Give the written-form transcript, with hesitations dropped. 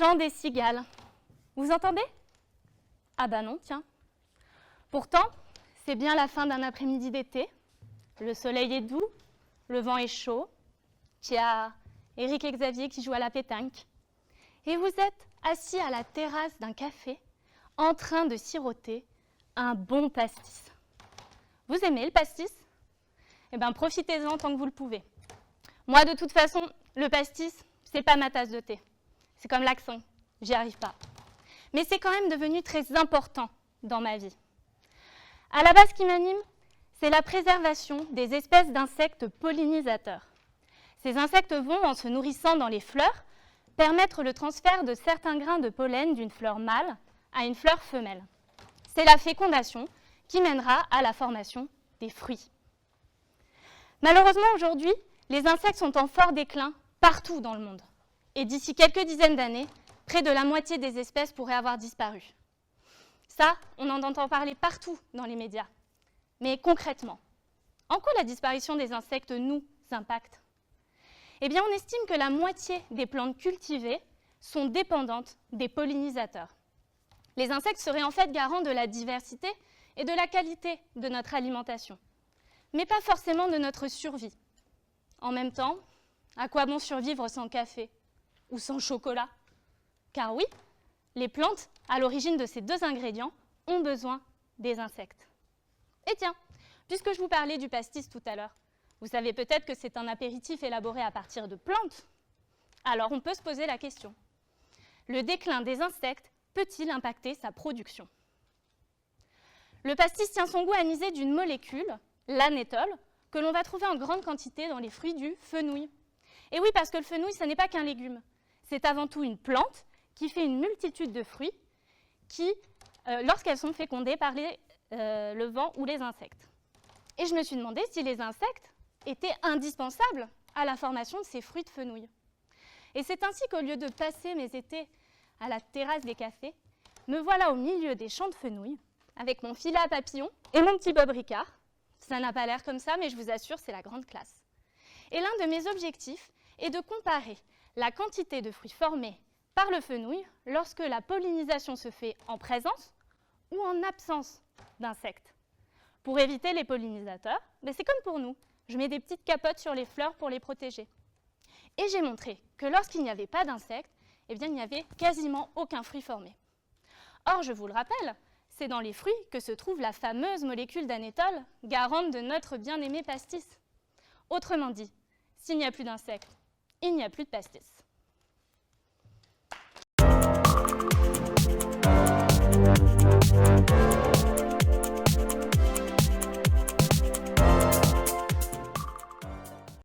chant des cigales. Vous entendez? Ah bah non, tiens. Pourtant, c'est bien la fin d'un après-midi d'été. Le soleil est doux, le vent est chaud. Il y a Eric et Xavier qui jouent à la pétanque. Et vous êtes assis à la terrasse d'un café, en train de siroter un bon pastis. Vous aimez le pastis? Eh bien, profitez-en tant que vous le pouvez. Moi, de toute façon, le pastis, c'est pas ma tasse de thé. C'est comme l'accent, j'y arrive pas. Mais c'est quand même devenu très important dans ma vie. À la base, ce qui m'anime, c'est la préservation des espèces d'insectes pollinisateurs. Ces insectes vont, en se nourrissant dans les fleurs, permettre le transfert de certains grains de pollen d'une fleur mâle à une fleur femelle. C'est la fécondation qui mènera à la formation des fruits. Malheureusement, aujourd'hui, les insectes sont en fort déclin partout dans le monde. Et d'ici quelques dizaines d'années, près de la moitié des espèces pourraient avoir disparu. Ça, on en entend parler partout dans les médias. Mais concrètement, en quoi la disparition des insectes nous impacte? Eh bien, on estime que la moitié des plantes cultivées sont dépendantes des pollinisateurs. Les insectes seraient en fait garants de la diversité et de la qualité de notre alimentation, mais pas forcément de notre survie. En même temps, à quoi bon survivre sans café ou sans chocolat? Car oui, les plantes, à l'origine de ces deux ingrédients, ont besoin des insectes. Et tiens, puisque je vous parlais du pastis tout à l'heure, vous savez peut-être que c'est un apéritif élaboré à partir de plantes. Alors on peut se poser la question. Le déclin des insectes peut-il impacter sa production? Le pastis tient son goût anisé d'une molécule, l'anétol, que l'on va trouver en grande quantité dans les fruits du fenouil. Et oui, parce que le fenouil, ce n'est pas qu'un légume. C'est avant tout une plante qui fait une multitude de fruits qui, lorsqu'elles sont fécondées par le vent ou les insectes. Et je me suis demandé si les insectes étaient indispensables à la formation de ces fruits de fenouil. Et c'est ainsi qu'au lieu de passer mes étés à la terrasse des cafés, me voilà au milieu des champs de fenouil, avec mon filet à papillons et mon petit Bob Ricard. Ça n'a pas l'air comme ça, mais je vous assure, c'est la grande classe. Et l'un de mes objectifs est de comparer la quantité de fruits formés par le fenouil lorsque la pollinisation se fait en présence ou en absence d'insectes. Pour éviter les pollinisateurs, c'est comme pour nous. Je mets des petites capotes sur les fleurs pour les protéger. Et j'ai montré que lorsqu'il n'y avait pas d'insectes, il n'y avait quasiment aucun fruit formé. Or, je vous le rappelle, c'est dans les fruits que se trouve la fameuse molécule d'anétol, garante de notre bien-aimé pastis. Autrement dit, s'il n'y a plus d'insectes, il n'y a plus de pastis.